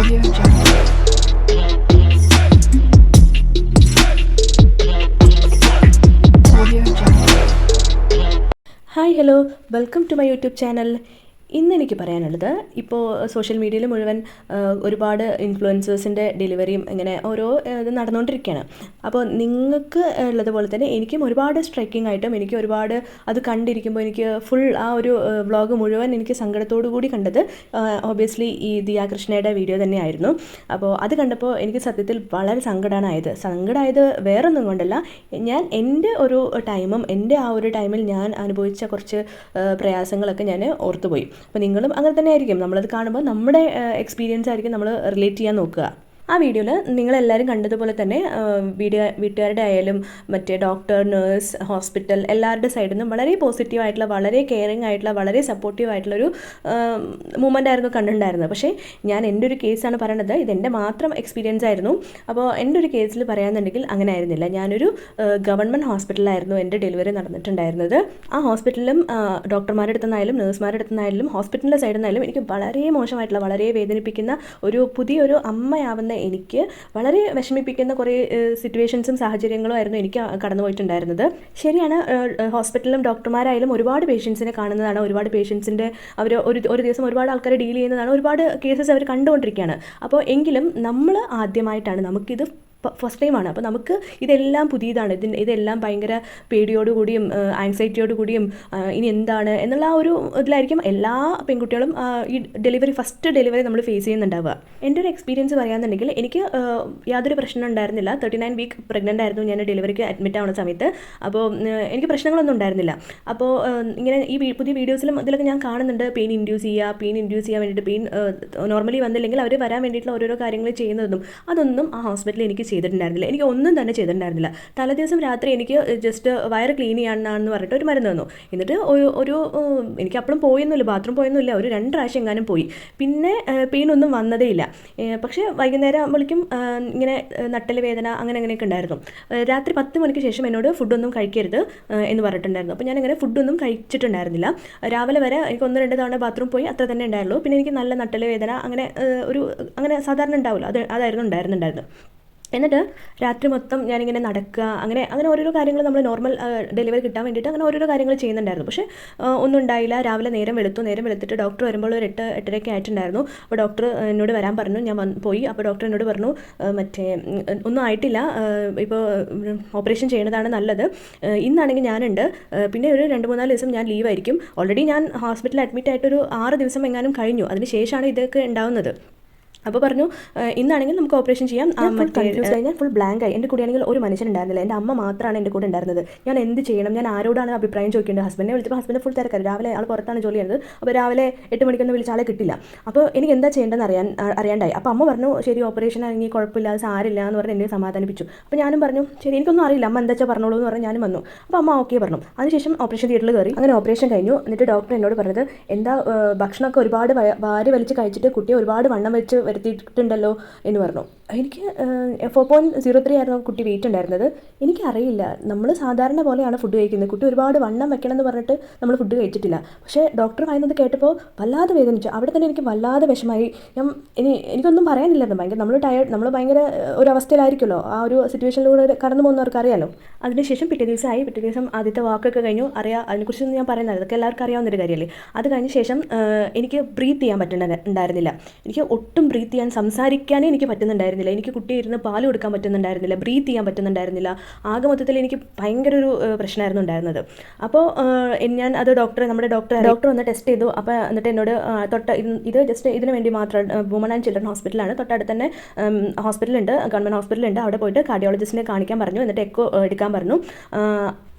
Audio Jungle. Audio Jungle. Hi hello welcome to my YouTube channel. ഇന്ന് എനിക്ക് പറയാനുള്ളത്, ഇപ്പോൾ സോഷ്യൽ മീഡിയയിൽ മുഴുവൻ ഒരുപാട് ഇൻഫ്ലുവൻസേഴ്സിൻ്റെ ഡെലിവറിയും ഇങ്ങനെ ഓരോ ഇത് നടന്നുകൊണ്ടിരിക്കുകയാണ്. അപ്പോൾ നിങ്ങൾക്ക് ഉള്ളതുപോലെ തന്നെ എനിക്കും ഒരുപാട് സ്ട്രൈക്കിംഗ് ആയിട്ടും എനിക്ക് ഒരുപാട് അത് കണ്ടിരിക്കുമ്പോൾ എനിക്ക് ഫുൾ ആ ഒരു വ്ളോഗ് മുഴുവൻ എനിക്ക് സങ്കടത്തോടു കൂടി കണ്ടത് ഓബിയസ്ലി ഈ ദിയ കൃഷ്ണയുടെ വീഡിയോ തന്നെയായിരുന്നു. അപ്പോൾ അത് കണ്ടപ്പോൾ എനിക്ക് സത്യത്തിൽ വളരെ സങ്കടമായത് വേറൊന്നും കൊണ്ടല്ല, ഞാൻ എൻ്റെ ഒരു ടൈമും എൻ്റെ ആ ഒരു ടൈമിൽ ഞാൻ അനുഭവിച്ച കുറച്ച് പ്രയാസങ്ങളൊക്കെ ഞാൻ ഓർത്തുപോയി. അപ്പോൾ നിങ്ങളും അങ്ങനെ തന്നെ ആയിരിക്കും, നമ്മളത് കാണുമ്പോൾ നമ്മുടെ എക്സ്പീരിയൻസ് ആയിരിക്കും നമ്മൾ റിലേറ്റ് ചെയ്യാൻ നോക്കുക. ആ വീഡിയോയിൽ നിങ്ങളെല്ലാവരും കണ്ടതുപോലെ തന്നെ വീട്ടുകാരുടെ ആയാലും മറ്റേ ഡോക്ടർ, നേഴ്സ്, ഹോസ്പിറ്റൽ എല്ലാവരുടെ സൈഡിൽ നിന്നും വളരെ പോസിറ്റീവായിട്ടുള്ള, വളരെ കെയറിങ് ആയിട്ടുള്ള, വളരെ സപ്പോർട്ടീവ് ആയിട്ടുള്ളൊരു മൂമെൻ്റ് ആയിരുന്നു കണ്ടിട്ടുണ്ടായിരുന്നത്. പക്ഷേ ഞാൻ എൻ്റെ ഒരു കേസാണ് പറയണത്, ഇതെൻ്റെ മാത്രം എക്സ്പീരിയൻസ് ആയിരുന്നു. അപ്പോൾ എൻ്റെ ഒരു കേസിൽ പറയാമെന്നുണ്ടെങ്കിൽ അങ്ങനെ ആയിരുന്നില്ല. ഞാനൊരു ഗവൺമെൻറ് ഹോസ്പിറ്റലിലായിരുന്നു എൻ്റെ ഡെലിവറി നടന്നിട്ടുണ്ടായിരുന്നത്. ആ ഹോസ്പിറ്റലിലും ഡോക്ടർമാരുടെ അടുത്തുനിന്നായാലും നേഴ്സുമാരുടെ അടുത്തുനിന്നായാലും ഹോസ്പിറ്റലിൻ്റെ സൈഡിൽ നിന്നായാലും എനിക്ക് വളരെ മോശമായിട്ടുള്ള, വളരെ വേദനിപ്പിക്കുന്ന പുതിയൊരു അമ്മയാവുന്ന എനിക്ക് വളരെ വിഷമിപ്പിക്കുന്ന കുറേ സിറ്റുവേഷൻസും സാഹചര്യങ്ങളും ആയിരുന്നു എനിക്ക് കടന്നു പോയിട്ടുണ്ടായിരുന്നത്. ശരിയാണ്, ഹോസ്പിറ്റലിലും ഡോക്ടർമാരായാലും ഒരുപാട് പേഷ്യൻസിനെ കാണുന്നതാണ്, ഒരുപാട് പേഷ്യൻസിൻ്റെ അവർ ഒരു ദിവസം ഒരുപാട് ആൾക്കാരെ ഡീൽ ചെയ്യുന്നതാണ്, ഒരുപാട് കേസസ് അവർ കണ്ടുകൊണ്ടിരിക്കുകയാണ്. അപ്പോൾ എങ്കിലും നമ്മൾ ആദ്യമായിട്ടാണ്, നമുക്കിത് ഫസ്റ്റ് ടൈമാണ്. അപ്പോൾ നമുക്ക് ഇതെല്ലാം പുതിയതാണ്, ഇതെല്ലാം ഭയങ്കര പേടിയോടുകൂടിയും ആങ്സൈറ്റിയോടുകൂടിയും ഇനി എന്താണ് എന്നുള്ള ആ ഒരു ഇതിലായിരിക്കും എല്ലാ പെൺകുട്ടികളും ഈ ഫസ്റ്റ് ഡെലിവറി നമ്മൾ ഫേസ് ചെയ്യുന്നുണ്ടാവുക. എൻ്റെ ഒരു എക്സ്പീരിയൻസ് പറയാമെന്നുണ്ടെങ്കിൽ എനിക്ക് യാതൊരു പ്രശ്നം ഉണ്ടായിരുന്നില്ല. 39 വീക്ക് പ്രഗ്നൻ്റ് ആയിരുന്നു ഞാൻ ഡെലിവറിക്ക് അഡ്മിറ്റ് ആവുന്ന സമയത്ത്. അപ്പോൾ എനിക്ക് പ്രശ്നങ്ങളൊന്നും ഉണ്ടായിരുന്നില്ല. അപ്പോൾ ഇങ്ങനെ ഈ പുതിയ വീഡിയോസിലും ഇതിലൊക്കെ ഞാൻ കാണുന്നുണ്ട് പെയിൻ ഇൻഡ്യൂസ് ചെയ്യാൻ വേണ്ടിയിട്ട്, പെയിൻ നോർമലി വന്നില്ലെങ്കിൽ അവർ വരാൻ വേണ്ടിയിട്ടുള്ള ഓരോരോ കാര്യങ്ങൾ ചെയ്യുന്നതും അതൊന്നും ആ ഹോസ്പിറ്റലിൽ എനിക്ക് ചെയ്തിട്ടുണ്ടായിരുന്നില്ല. എനിക്ക് ഒന്നും തന്നെ ചെയ്തിട്ടുണ്ടായിരുന്നില്ല. തലേദിവസം രാത്രി എനിക്ക് ജസ്റ്റ് വയറ് ക്ലീൻ ചെയ്യാനാണെന്ന് പറഞ്ഞിട്ട് ഒരു മരുന്ന് തന്നു. എന്നിട്ട് എനിക്ക് അപ്പോഴും പോയൊന്നുമില്ല, ബാത്റൂം പോയൊന്നുമില്ല, ഒരു 2 പ്രാവശ്യം എങ്ങാനും പോയി. പിന്നെ പെയിനൊന്നും വന്നതേ ഇല്ല. പക്ഷേ വൈകുന്നേരം ആകുമ്പോഴേക്കും ഇങ്ങനെ നട്ടൽ വേദന അങ്ങനെയൊക്കെ ഉണ്ടായിരുന്നു. രാത്രി 10 മണിക്ക് ശേഷം എന്നോട് ഫുഡൊന്നും കഴിക്കരുത് എന്ന് പറഞ്ഞിട്ടുണ്ടായിരുന്നു. അപ്പോൾ ഞാനിങ്ങനെ ഫുഡൊന്നും കഴിച്ചിട്ടുണ്ടായിരുന്നില്ല. രാവിലെ വരെ എനിക്ക് 1-2 തവണ ബാത്റൂം പോയി, അത്ര തന്നെ ഉണ്ടായുള്ളൂ. പിന്നെ എനിക്ക് നല്ല നട്ടൽ വേദന അങ്ങനെ സാധാരണ ഉണ്ടാവുമല്ലോ, അതായിരുന്നു ഉണ്ടായിരുന്നുണ്ടായിരുന്നു. എന്നിട്ട് രാത്രി മൊത്തം ഞാനിങ്ങനെ നടക്കുക, അങ്ങനെ ഓരോരോ കാര്യങ്ങൾ നമ്മൾ നോർമൽ ഡെലിവറി കിട്ടാൻ വേണ്ടിയിട്ട് അങ്ങനെ ഓരോരോ കാര്യങ്ങൾ ചെയ്യുന്നുണ്ടായിരുന്നു. പക്ഷേ ഒന്നും ഉണ്ടായില്ല. രാവിലെ നേരം വെളുത്തിട്ട് ഡോക്ടർ വരുമ്പോൾ ഒരു 8-8:30 ആയിട്ടുണ്ടായിരുന്നു. അപ്പോൾ ഡോക്ടർ എന്നോട് വരാൻ പറഞ്ഞു. ഞാൻ പോയി. അപ്പോൾ ഡോക്ടർ എന്നോട് പറഞ്ഞു, ഒന്നും ആയിട്ടില്ല, ഇപ്പോൾ ഓപ്പറേഷൻ ചെയ്യുന്നതാണ് നല്ലത്, ഇന്നാണെങ്കിൽ ഞാനുണ്ട്, പിന്നെ ഒരു 2-3-4 ദിവസം ഞാൻ ലീവായിരിക്കും. ഓൾറെഡി ഞാൻ ഹോസ്പിറ്റലിൽ അഡ്മിറ്റ് ആയിട്ടൊരു 6 ദിവസം എങ്ങാനും കഴിഞ്ഞു. അതിന് ശേഷമാണ് ഇതൊക്കെ ഉണ്ടാവുന്നത്. അപ്പോൾ പറഞ്ഞു, ഇന്നാണെങ്കിൽ നമുക്ക് ഓപ്പറേഷൻ ചെയ്യാം. ഞാൻ ഫുൾ ബ്ലാങ്ക് ആയി. എൻ്റെ കൂടെയാണെങ്കിൽ ഒരു മനുഷ്യനുണ്ടായിരുന്നില്ല. എൻ്റെ അമ്മ മാത്രമാണ് എൻ്റെ കൂടെ ഉണ്ടായിരുന്നത്. ഞാൻ എന്ത് ചെയ്യണം, ഞാൻ ആരോടാണ് അഭിപ്രായം ചോദിക്കേണ്ടത്? ഹസ്ബൻഡിനെ വിളിച്ചപ്പോൾ ഹസ്ബൻഡ് ഫുൾ തിരക്കാറ്. രാവിലെ ആൾ പുറത്താണ് ജോലി ചെയ്യുന്നത്. അപ്പോൾ രാവിലെ 8 മണിക്കൊന്നും വിളിച്ച ആളെ കിട്ടില്ല. അപ്പോൾ എനിക്ക് എന്താ ചെയ്യേണ്ടതെന്ന് അറിയാണ്ടായി. അപ്പോൾ അമ്മ പറഞ്ഞു, ശരി ഓപ്പറേഷൻ ആണെങ്കിൽ കുഴപ്പമില്ല, അത് സാരില്ല എന്ന് പറഞ്ഞ് എന്നെ സമാധാനിപ്പിച്ചു. അപ്പോൾ ഞാനും പറഞ്ഞു, ശരി എനിക്കൊന്നും അറിയില്ല, അമ്മ എന്താ വെച്ചാൽ പറഞ്ഞോളൂ എന്ന് പറഞ്ഞ് ഞാനും വന്നു. അപ്പോൾ അമ്മ ഓക്കെ പറഞ്ഞു. അതിനുശേഷം ഓപ്പറേഷൻ തിയേറ്ററിൽ കയറി. അങ്ങനെ ഓപ്പറേഷൻ കഴിഞ്ഞു. എന്നിട്ട് ഡോക്ടർ എന്നോട് പറഞ്ഞത്, എന്താ ഭക്ഷണമൊക്കെ ഒരുപാട് വാരി വലിച്ച് കഴിച്ചിട്ട് കുട്ടിയെ ഒരുപാട് വണ്ണം വെച്ച് വരുത്തിയിട്ടുണ്ടല്ലോ എന്ന് പറഞ്ഞു. എനിക്ക് 4.03 ആയിരുന്നു കുട്ടി വെയിറ്റ് ഉണ്ടായിരുന്നത്. എനിക്കറിയില്ല, നമ്മൾ സാധാരണ പോലെയാണ് ഫുഡ് കഴിക്കുന്നത്. കുട്ടി ഒരുപാട് വണ്ണം വെക്കണം എന്ന് പറഞ്ഞിട്ട് നമ്മൾ ഫുഡ് കഴിച്ചിട്ടില്ല. പക്ഷേ ഡോക്ടർ പറയുന്നത് കേട്ടപ്പോൾ വല്ലാതെ വേദനിച്ചു. അവിടെ തന്നെ എനിക്ക് വല്ലാതെ വിഷമായി. എനിക്കൊന്നും പറയാനില്ലായിരുന്നു. നമ്മൾ ഭയങ്കര ഒരു അവസ്ഥയിലായിരിക്കുമല്ലോ, ആ ഒരു സിറ്റുവേഷനിലൂടെ കടന്നു പോകുന്നവർക്ക് അറിയാമല്ലോ. അതിനുശേഷം പിറ്റേ ദിവസം ആദ്യത്തെ വാക്കൊക്കെ കഴിഞ്ഞു. അതിനെക്കുറിച്ചൊന്നും ഞാൻ പറയുന്നത്, അതൊക്കെ എല്ലാവർക്കും അറിയാവുന്നൊരു കാര്യമല്ലേ. അത് കഴിഞ്ഞ ശേഷം എനിക്ക് ബ്രീത്ത് ചെയ്യാൻ പറ്റുന്നുണ്ടായിരുന്നില്ല. എനിക്ക് ഒട്ടും ബ്രീത്ത് ചെയ്യാൻ, സംസാരിക്കാനേ എനിക്ക് പറ്റുന്നുണ്ടായിരുന്നില്ല. എനിക്ക് കുട്ടിയെ ഇരുന്ന് പാല് കൊടുക്കാൻ പറ്റുന്നുണ്ടായിരുന്നില്ല, ബ്രീത്ത് ചെയ്യാൻ പറ്റുന്നുണ്ടായിരുന്നില്ല. ആകെ മൊത്തത്തിൽ എനിക്ക് ഭയങ്കര ഒരു പ്രശ്നമായിരുന്നു ഉണ്ടായിരുന്നത്. അപ്പോൾ ഞാൻ അത് നമ്മുടെ ഡോക്ടർ വന്ന് ടെസ്റ്റ് ചെയ്തു. അപ്പോൾ എന്നിട്ട് എന്നോട് ഇത് ജസ്റ്റ് ഇതിന് വേണ്ടി മാത്രം വുമൺ ആൻഡ് ചിൽഡ്രൻ ഹോസ്പിറ്റലാണ്, തൊട്ടടുത്ത് തന്നെ ഹോസ്പിറ്റലുണ്ട്, ഗവൺമെൻറ് ഹോസ്പിറ്റലുണ്ട്, അവിടെ പോയിട്ട് കാർഡിയോളജിസ്റ്റിനെ കാണിക്കാൻ പറഞ്ഞു. എന്നിട്ട് എക്കോ എടുക്കാൻ പറഞ്ഞു.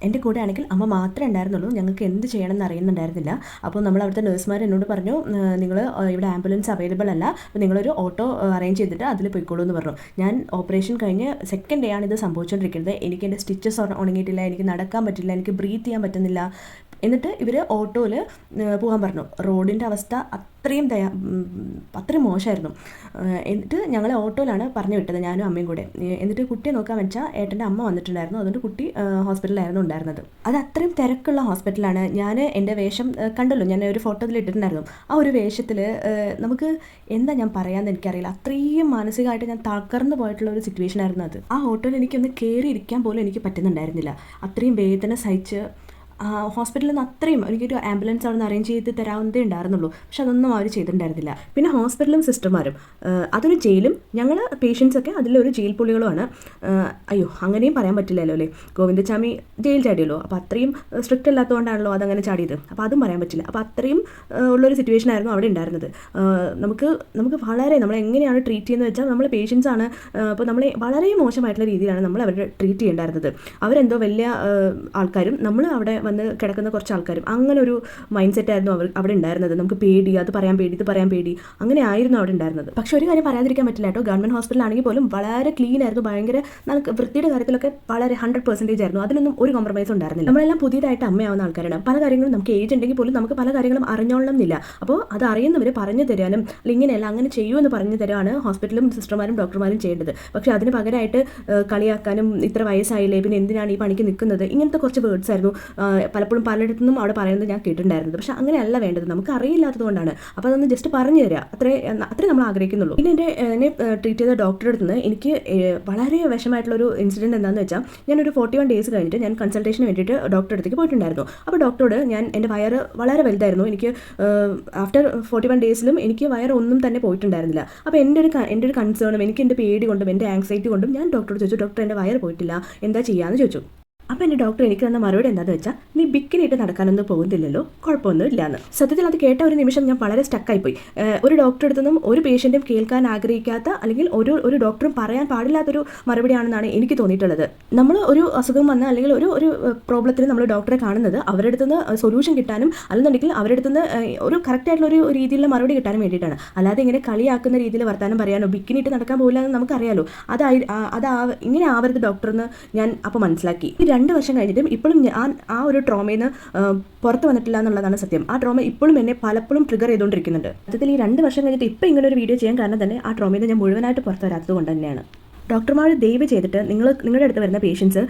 എൻ്റെ കൂടെ ആണെങ്കിൽ അമ്മ മാത്രമേ ഉണ്ടായിരുന്നുള്ളൂ. ഞങ്ങൾക്ക് എന്ത് ചെയ്യണമെന്ന് അറിയുന്നുണ്ടായിരുന്നില്ല. അപ്പോൾ നമ്മൾ അവിടുത്തെ നേഴ്സുമാർ എന്നോട് പറഞ്ഞു, നിങ്ങൾ ഇവിടെ ആംബുലൻസ് അവൈലബിൾ അല്ല, അപ്പോൾ നിങ്ങളൊരു ഓട്ടോ അറേഞ്ച് ചെയ്തിട്ട് അതിൽ പോയിക്കോളൂ എന്ന് പറഞ്ഞു. ഞാൻ ഓപ്പറേഷൻ കഴിഞ്ഞ് സെക്കൻഡ് ഡേ ആണ് ഇത് സംഭവിച്ചുകൊണ്ടിരിക്കുന്നത്. എനിക്ക് എൻ്റെ സ്റ്റിച്ചസ് ഉണങ്ങിയിട്ടില്ല, എനിക്ക് നടക്കാൻ പറ്റില്ല, എനിക്ക് ബ്രീത്ത് ചെയ്യാൻ പറ്റുന്നില്ല. എന്നിട്ട് ഇവർ ഓട്ടോയിൽ പോകാൻ പറഞ്ഞു. റോഡിൻ്റെ അവസ്ഥ അത്രയും മോശമായിരുന്നു. എന്നിട്ട് ഞങ്ങളെ ഓട്ടോയിലാണ് പറഞ്ഞു വിട്ടത്, ഞാനും അമ്മയും കൂടെ. എന്നിട്ട് കുട്ടിയെ നോക്കാൻ വെച്ചാൽ ഏട്ടൻ്റെ അമ്മ വന്നിട്ടുണ്ടായിരുന്നു. അതുകൊണ്ട് കുട്ടി ഹോസ്പിറ്റലിലായിരുന്നു ഉണ്ടായിരുന്നത്. അത് അത്രയും തിരക്കുള്ള ഹോസ്പിറ്റലാണ്. ഞാൻ എൻ്റെ വേഷം കണ്ടല്ലോ, ഞാൻ ഒരു ഫോട്ടോയിൽ ഇട്ടിട്ടുണ്ടായിരുന്നു. ആ ഒരു വേഷത്തിൽ നമുക്ക് എന്താ ഞാൻ പറയാമെന്ന് എനിക്കറിയില്ല. അത്രയും മാനസികമായിട്ട് ഞാൻ തകർന്നു പോയിട്ടുള്ള ഒരു സിറ്റുവേഷൻ ആയിരുന്നു അത്. ആ ഓട്ടോയിൽ എനിക്കൊന്ന് കയറി ഇരിക്കാൻ പോലും എനിക്ക് പറ്റുന്നുണ്ടായിരുന്നില്ല. അത്രയും വേദന സഹിച്ച് ഹോസ്പിറ്റലിൽ നിന്ന് അത്രയും എനിക്കൊരു ആംബുലൻസ് അവിടെ നിന്ന് അറേഞ്ച് ചെയ്ത് തരാവുന്നതേ ഉണ്ടായിരുന്നുള്ളൂ. പക്ഷെ അതൊന്നും അവർ ചെയ്തിട്ടുണ്ടായിരുന്നില്ല. പിന്നെ ഹോസ്പിറ്റലും സിസ്റ്റർമാരും അതൊരു ജയിലും, ഞങ്ങൾ പേഷ്യൻസൊക്കെ അതിലൊരു ജയിൽ പുള്ളികളുമാണ്. അയ്യോ, അങ്ങനെയും പറയാൻ പറ്റില്ലല്ലോ അല്ലേ, ഗോവിന്ദച്ചാമി ജയിൽ ചാടിയല്ലോ. അപ്പോൾ അത്രയും സ്ട്രിക്റ്റ് അല്ലാത്തതുകൊണ്ടാണല്ലോ അതങ്ങനെ ചാടിയത്. അപ്പോൾ അതും പറയാൻ പറ്റില്ല. അപ്പോൾ അത്രയും ഉള്ളൊരു സിറ്റുവേഷൻ ആയിരുന്നു അവിടെ ഉണ്ടായിരുന്നത്. നമുക്ക് വളരെ നമ്മളെങ്ങനെയാണ് ട്രീറ്റ് ചെയ്യുന്നത് വെച്ചാൽ നമ്മൾ പേഷ്യൻസ് ആണ്. അപ്പോൾ നമ്മളെ വളരെ മോശമായിട്ടുള്ള രീതിയിലാണ് നമ്മൾ അവരെ ട്രീറ്റ് ചെയ്യേണ്ടായിരുന്നത്. അവരെന്തോ വലിയ ആൾക്കാരും നമ്മൾ അവിടെ വന്ന് കിടക്കുന്ന കുറച്ച് ആൾക്കാരും, അങ്ങനെ ഒരു മൈൻഡ് സെറ്റ് ആയിരുന്നു അവിടെ ഉണ്ടായിരുന്നത്. നമുക്ക് പേടി, അത് പറയാൻ പേടി, ഇത് പറയാൻ പേടി, അങ്ങനെ ആയിരുന്നു അവിടെ ഉണ്ടായിരുന്നത്. പക്ഷെ ഒരു കാര്യം പറയാതിരിക്കാൻ പറ്റില്ല കേട്ടോ, ഗവൺമെൻറ് ഹോസ്പിറ്റലാണെങ്കിൽ പോലും വളരെ ക്ലീൻ ആയിരുന്നു. ഭയങ്കര നമുക്ക് വൃത്തിയുടെ കാര്യത്തിലൊക്കെ വളരെ 100% ആയിരുന്നു. അതിലൊന്നും ഒരു കോംപ്രമൈസ് ഉണ്ടായിരുന്നില്ല. നമ്മളെല്ലാം പുതിയതായിട്ട് അമ്മയാവുന്ന ആൾക്കാരാണ്. പല കാര്യങ്ങളും നമുക്ക് ഏജ് ഉണ്ടെങ്കിൽ പോലും നമുക്ക് പല കാര്യങ്ങളും അറിഞ്ഞോളണം എന്നില്ല. അപ്പോൾ അത് അറിയുന്നവർ പറഞ്ഞു തരാനും അല്ലെങ്കിൽ ഇങ്ങനെയല്ല അങ്ങനെ ചെയ്യുമെന്ന് പറഞ്ഞു തരാനാണ് ഹോസ്പിറ്റലും സിസ്റ്റർമാരും ഡോക്ടർമാരും ചെയ്യേണ്ടത്. പക്ഷേ അതിന് പകരമായിട്ട് കളിയാക്കാനും ഇത്ര വയസ്സായില്ലേ പിന്നെ എന്തിനാണ് ഈ പണിക്ക് നിൽക്കുന്നത്, ഇങ്ങനത്തെ കുറച്ച് വേർഡ്സ് ആയിരുന്നു പലപ്പോഴും പലയിടത്തുനിന്നും അവിടെ പറയുന്നത് ഞാൻ കേട്ടിട്ടുണ്ടായിരുന്നത്. പക്ഷെ അങ്ങനെയല്ല വേണ്ടത്, നമുക്ക് അറിയില്ലാത്തത് കൊണ്ടാണ്. അപ്പോൾ അതൊന്ന് ജസ്റ്റ് പറഞ്ഞു തരിക, അത്രേ നമ്മൾ ആഗ്രഹിക്കുന്നുള്ളൂ. പിന്നെ എന്നെ ട്രീറ്റ് ചെയ്ത ഡോക്ടറുടെ അടുത്ത് നിന്ന് എനിക്ക് വളരെ വിഷമായിട്ടുള്ളൊരു ഇൻസിഡൻറ്റ് എന്താണെന്ന് വെച്ചാൽ, ഞാനൊരു 41 ഡേയ്സ് കഴിഞ്ഞിട്ട് ഞാൻ കൺസൾട്ടേഷന് വേണ്ടിയിട്ട് ഡോക്ടറുടെ അടുത്തേക്ക് പോയിട്ടുണ്ടായിരുന്നു. അപ്പോൾ ഡോക്ടറോട് എൻ്റെ വയറ് വളരെ വലുതായിരുന്നു. എനിക്ക് ആഫ്റ്റർ 41 ഡേയ്സിലും എനിക്ക് വയറ് ഒന്നും തന്നെ പോയിട്ടുണ്ടായിരുന്നില്ല. അപ്പോൾ എൻ്റെ ഒരു കൺസേണും എനിക്ക് എൻ്റെ പേടി കൊണ്ടും എൻ്റെ ആങ്സൈറ്റി കൊണ്ടും ഞാൻ ഡോക്ടറോട് ചോദിച്ചു, ഡോക്ടർ എൻ്റെ വയറ് പോയിട്ടില്ല, എന്താ ചെയ്യാമെന്ന് ചോദിച്ചു. അപ്പോൾ എൻ്റെ ഡോക്ടർ എനിക്ക് തന്ന മറുപടി എന്താണെന്ന് വെച്ചാൽ, നീ ബിക്കിനിട്ട് നടക്കാനൊന്നും പോകുന്നില്ലല്ലോ, കുഴപ്പമൊന്നും ഇല്ലാന്ന്. സത്യത്തിൽ അത് കേട്ട ഒരു നിമിഷം ഞാൻ വളരെ സ്റ്റക്കായിപ്പോയി. ഒരു ഡോക്ടറെ അടുത്തൊന്നും ഒരു പേഷ്യൻറ്റും കേൾക്കാൻ ആഗ്രഹിക്കാത്ത അല്ലെങ്കിൽ ഒരു ഡോക്ടറും പറയാൻ പാടില്ലാത്തൊരു മറുപടിയാണെന്നാണ് എനിക്ക് തോന്നിയിട്ടുള്ളത്. നമ്മൾ ഒരു അസുഖം വന്നാൽ അല്ലെങ്കിൽ ഒരു പ്രോബ്ലത്തിന് നമ്മൾ ഡോക്ടറെ കാണുന്നത് അവരുടെ അടുത്തുനിന്ന് സൊല്യൂഷൻ കിട്ടാനും അല്ലെന്നുണ്ടെങ്കിൽ അവരുടെ അടുത്തുനിന്ന് ഒരു കറക്റ്റായിട്ടുള്ള ഒരു രീതിയിലുള്ള മറുപടി കിട്ടാനും വേണ്ടിയിട്ടാണ്. അല്ലാതെ ഇങ്ങനെ കളിയാക്കുന്ന രീതിയിൽ വർത്താനം പറയാനോ ബിക്കിനിട്ട് നടക്കാൻ പോകില്ല എന്ന് നമുക്കറിയാലോ. ഇങ്ങനെ ആവരുത് ഡോക്ടറെന്ന് ഞാൻ അപ്പോൾ മനസ്സിലാക്കി. 2 വർഷം കഴിഞ്ഞിട്ടും ഇപ്പോഴും ഞാൻ ആ ഒരു ട്രോമയിൽ നിന്ന് പുറത്ത് വന്നിട്ടില്ല എന്നുള്ളതാണ് സത്യം. ആ ട്രോമ ഇപ്പോഴും എന്നെ പലപ്പോഴും ട്രിഗർ ചെയ്തുകൊണ്ടിരിക്കുന്നുണ്ട്. സത്യത്തിൽ ഈ 2 വർഷം കഴിഞ്ഞിട്ട് ഇപ്പോൾ ഇങ്ങനെ ഒരു വീഡിയോ ചെയ്യാൻ കാരണം തന്നെ ആ ട്രോമയിൽ നിന്ന് ഞാൻ മുഴുവനായിട്ട് പുറത്ത് വരാത്തത് കൊണ്ട് തന്നെയാണ്. ഡോക്ടർമാർ ദയവ് ചെയ്തിട്ട് നിങ്ങളുടെ അടുത്ത് വരുന്ന പേഷ്യൻസ്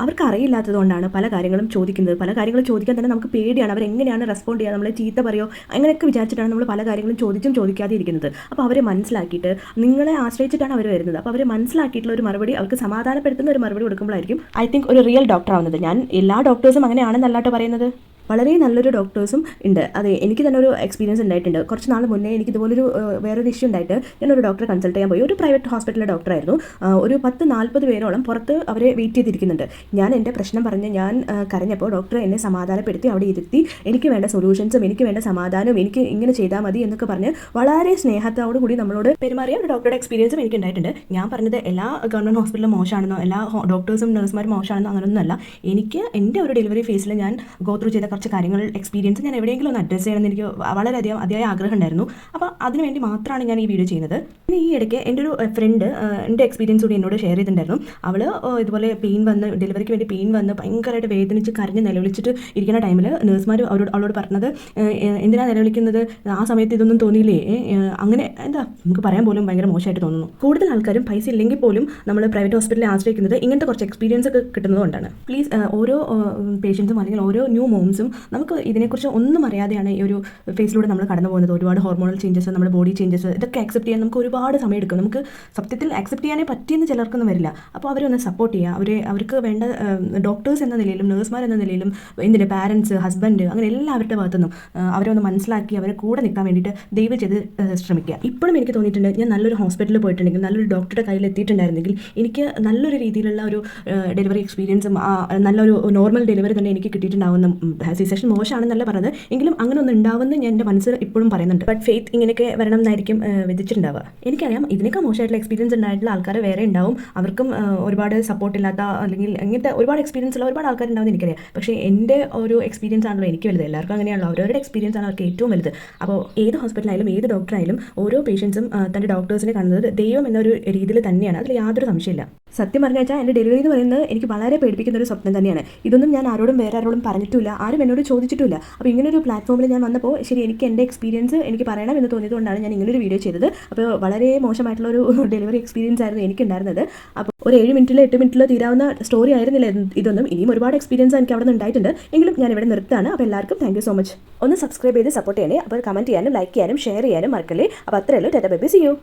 അവർക്ക് അറിയില്ലാത്തത് കൊണ്ടാണ് പല കാര്യങ്ങളും ചോദിക്കുന്നത്. പല കാര്യങ്ങളും ചോദിക്കാൻ തന്നെ നമുക്ക് പേടിയാണ്. അവരെങ്ങനെയാണ് റെസ്പോണ്ട് ചെയ്യുക, നമ്മളെ ചീത്ത പറയോ അങ്ങനെയൊക്കെ വിചാരിച്ചിട്ടാണ് നമ്മൾ പല കാര്യങ്ങളും ചോദിക്കാതെ ഇരിക്കുന്നത്. അപ്പോൾ അവരെ മനസ്സിലാക്കിയിട്ട് നിങ്ങളെ ആശ്രയിച്ചിട്ടാണ് അവർ വരുന്നത്. അപ്പോൾ അവരെ മനസ്സിലാക്കിയിട്ടുള്ള ഒരു മറുപടി, അവർക്ക് സമാധാനപ്പെടുത്തുന്ന ഒരു മറുപടി കൊടുക്കുമ്പോഴായിരിക്കും ഐ തിങ്ക് ഒരു റിയൽ ഡോക്ടർ ആവുന്നത്. ഞാൻ എല്ലാ ഡോക്ടേഴ്സും അങ്ങനെയാണെന്നല്ലാട്ടോ പറയുന്നത്. വളരെ നല്ലൊരു ഡോക്ടേഴ്സും ഉണ്ട്. അതെ, എനിക്ക് തന്നെ ഒരു എക്സ്പീരിയൻസ് ഉണ്ടായിട്ടുണ്ട്. കുറച്ച് നാൾ മുന്നേ എനിക്ക് ഇതുപോലൊരു വേറൊരു ഇഷ്യൂ ഉണ്ടായിട്ട് ഞാനൊരു ഡോക്ടറെ കൺസൾട്ട് ചെയ്യാൻ പോയി. ഒരു പ്രൈവറ്റ് ഹോസ്പിറ്റലിലെ ഡോക്ടറായിരുന്നു. ഒരു 10-40 പേരോളം പുറത്ത് അവരെ വെയിറ്റ് ചെയ്തിരിക്കുന്നുണ്ട്. ഞാൻ എൻ്റെ പ്രശ്നം പറഞ്ഞ് ഞാൻ കരഞ്ഞപ്പോൾ ഡോക്ടർ എന്നെ സമാധാനപ്പെടുത്തി അവിടെ ഇരുത്തി എനിക്ക് വേണ്ട സൊല്യൂഷൻസും എനിക്ക് വേണ്ട സമാധാനവും എനിക്ക് ഇങ്ങനെ ചെയ്താൽ മതി എന്നൊക്കെ പറഞ്ഞ് വളരെ സ്നേഹത്തോടു കൂടി നമ്മളോട് പെരുമാറിയ ഒരു ഡോക്ടറുടെ എക്സ്പീരിയൻസും എനിക്ക് ഉണ്ടായിട്ടുണ്ട്. ഞാൻ പറഞ്ഞത് എല്ലാ ഗവൺമെൻറ് ഹോസ്പിറ്റലും മോശമാണെന്നോ എല്ലാ ഡോക്ടേഴ്സും നഴ്സുമാരും മോശമാണെന്നോ അങ്ങനെയൊന്നുമല്ല. എനിക്ക് എൻ്റെ ഒരു ഡെലിവറി ഫേസിൽ ഞാൻ ഗോ ത്രൂ ചെയ്ത കുറച്ച് കാര്യങ്ങൾ എക്സ്പീരിയൻസ് ഞാൻ എവിടെയെങ്കിലും ഒന്ന് അഡ്രസ്സ് ചെയ്യണമെന്ന് എനിക്ക് വളരെയധികം അതിയായ ആഗ്രഹം ഉണ്ടായിരുന്നു. അപ്പോൾ അതിനുവേണ്ടി മാത്രമാണ് ഞാൻ ഈ വീഡിയോ ചെയ്യുന്നത്. പിന്നെ ഈ ഇടയ്ക്ക് എൻ്റെ ഒരു ഫ്രണ്ട് എൻ്റെ എക്സ്പീരിയൻസ് കൂടി എന്നോട് ഷെയർ ചെയ്തിട്ടുണ്ടായിരുന്നു. അവൾ ഇതുപോലെ ഡെലിവറിക്ക് വേണ്ടി പെയിൻ വന്ന് ഭയങ്കരമായിട്ട് വേദനിച്ച് കരഞ്ഞ് നിലവിളിച്ചിട്ട് ഇരിക്കുന്ന ടൈമിൽ നഴ്സുമാർ അവളോട് പറഞ്ഞത്, എന്തിനാണ് നിലവിളിക്കുന്നത്, ആ സമയത്ത് ഇതൊന്നും തോന്നിയില്ലേ, അങ്ങനെ എന്താ നമുക്ക് പറയാൻ പോലും ഭയങ്കര മോശമായിട്ട് തോന്നുന്നു. കൂടുതൽ ആൾക്കാരും പൈസ ഇല്ലെങ്കിൽ പോലും നമ്മൾ പ്രൈവറ്റ് ഹോസ്പിറ്റലിൽ ആശ്രയിക്കുന്നത് ഇങ്ങനത്തെ കുറച്ച് എക്സ്പീരിയൻസ് ഒക്കെ കിട്ടുന്നതുകൊണ്ടാണ്. പ്ലീസ് ഓരോ പേഷ്യൻസും അല്ലെങ്കിൽ ഓരോ ന്യൂ മോംസും നമുക്ക് ഇതിനെക്കുറിച്ച് ഒന്നും അറിയാതെയാണ് ഈ ഒരു ഫേസിലൂടെ നമ്മൾ കടന്നു പോകുന്നത്. ഒരുപാട് ഹോർമോണൽ ചേഞ്ചസ്, നമ്മുടെ ബോഡി ചേഞ്ചസ്, ഇതൊക്കെ അക്സെപ്റ്റ് ചെയ്യാൻ നമുക്ക് ഒരുപാട് സമയം എടുക്കും. നമുക്ക് സത്യത്തിൽ അക്സെപ്റ്റ് ചെയ്യാനേ പറ്റിയെന്ന് ചിലർക്കൊന്നും വരില്ല. അപ്പോൾ അവരൊന്ന് സപ്പോർട്ട് ചെയ്യുക. അവർക്ക് വേണ്ട ഡോക്ടേഴ്സ് എന്ന നിലയിലും നഴ്സുമാർ എന്ന നിലയിലും എന്തിൻ്റെ പാരൻസ്, ഹസ്ബൻഡ്, അങ്ങനെ എല്ലാവരുടെ ഭാഗത്തുനിന്നും അവരെ ഒന്ന് മനസ്സിലാക്കി അവരെ കൂടെ നിൽക്കാൻ വേണ്ടിയിട്ട് ദയവ് ചെയ്ത് ശ്രമിക്കുക. ഇപ്പോഴും എനിക്ക് തോന്നിയിട്ടുണ്ട്, ഞാൻ നല്ലൊരു ഹോസ്പിറ്റലിൽ പോയിട്ടുണ്ടെങ്കിൽ നല്ലൊരു ഡോക്ടറുടെ കയ്യിൽ എത്തിയിട്ടുണ്ടായിരുന്നെങ്കിൽ എനിക്ക് നല്ലൊരു രീതിയിലുള്ള ഒരു ഡെലിവറി എക്സ്പീരിയൻസും നല്ലൊരു നോർമൽ ഡെലിവറി തന്നെ എനിക്ക് കിട്ടിയിട്ടുണ്ടാവുന്ന. സി-സെക്ഷൻ മോശമാണെന്നല്ല പറഞ്ഞത്, എങ്കിലും അങ്ങനെ ഒന്നും ഉണ്ടാവുമെന്ന് ഞാൻ എൻ്റെ മനസ്സിൽ ഇപ്പോഴും പറയുന്നുണ്ട്. ബട്ട് ഫെയ്ത്ത് ഇങ്ങനെയൊക്കെ വരണം എന്നായിരിക്കും വിധിച്ചിട്ടുണ്ടാവുക. എനിക്കറിയാം ഇതിനൊക്കെ മോശമായിട്ടുള്ള എക്സ്പീരിയൻസ് ഉണ്ടായിട്ടുള്ള ആൾക്കാർ വേറെ ഉണ്ടാവും. അവർക്കും ഒരുപാട് സപ്പോർട്ട് ഇല്ലാത്ത അല്ലെങ്കിൽ അങ്ങനത്തെ ഒരുപാട് എക്സ്പീരിയൻസ് ഉള്ള ഒരുപാട് ആൾക്കാരുണ്ടാവുമെന്ന് എനിക്കറിയാം. പക്ഷേ എൻ്റെ ഒരു എക്സ്പീരിയൻസ് ആണല്ലോ എനിക്ക് വലുത്. എല്ലാവർക്കും അങ്ങനെയാണല്ലോ, അവരവരുടെ എക്സ്പീരിയൻസ് ആണ് അവർക്ക് ഏറ്റവും വലുത്. അപ്പോൾ ഏത് ഹോസ്പിറ്റലായാലും ഏത് ഡോക്ടറായാലും ഓരോ പേഷ്യൻസും തൻ്റെ ഡോക്ടേഴ്സിനെ കാണുന്നത് ദൈവം എന്നൊരു രീതിയിൽ തന്നെയാണ്. അതിൽ യാതൊരു സംശയമില്ല. സത്യം പറഞ്ഞു വെച്ചാൽ എൻ്റെ ഡെലിവറി എന്ന് പറയുന്നത് എനിക്ക് വളരെ പേടിപ്പിക്കുന്ന ഒരു സ്വപ്നം തന്നെയാണ്. ഇതൊന്നും ഞാൻ ആരോടും വേറെ ആരോടും പറഞ്ഞിട്ടില്ല, ആരും എന്നോട് ചോദിച്ചിട്ടില്ല. അപ്പോൾ ഇങ്ങനൊരു പ്ലാറ്റ്ഫോമിൽ ഞാൻ വന്നപ്പോൾ ശരി എനിക്ക് എൻ്റെ എക്സ്പീരിയൻസ് എനിക്ക് പറയണം എന്ന് തോന്നിയതുകൊണ്ടാണ് ഞാൻ ഇങ്ങനൊരു വീഡിയോ ചെയ്തത്. അപ്പോൾ വളരെ മോശമായിട്ടുള്ളൊരു ഡെലിവറി എക്സ്പീരിയൻസ് ആയിരുന്നു എനിക്കുണ്ടായിരുന്നത്. അപ്പോൾ ഒരു 7 മിനിറ്റിലോ 8 മിനിറ്റിലോ തീരാവുന്ന സ്റ്റോറി ആയിരുന്നില്ല ഇതൊന്നും. ഇനിയും ഒരുപാട് എക്സ്പീരിയൻസ് എനിക്ക് അവിടെ നിന്ന് ഉണ്ടായിട്ടുണ്ട്. എങ്കിലും ഞാൻ ഇവിടെ നിർത്താണ്. അപ്പോൾ എല്ലാവർക്കും താങ്ക് യു സോ മച്ച്. ഒന്ന് സബ്സ്ക്രൈബ് ചെയ്ത് സപ്പോർട്ട് ചെയ്യണേ. അപ്പോൾ കമൻറ്റ് ചെയ്യാനും ലൈക്ക് ചെയ്യാനും ഷെയർ ചെയ്യാനും മറക്കല്ലേ. അപ്പോൾ അത്രയേ ഉള്ളൂ. Tata bye bye, see U.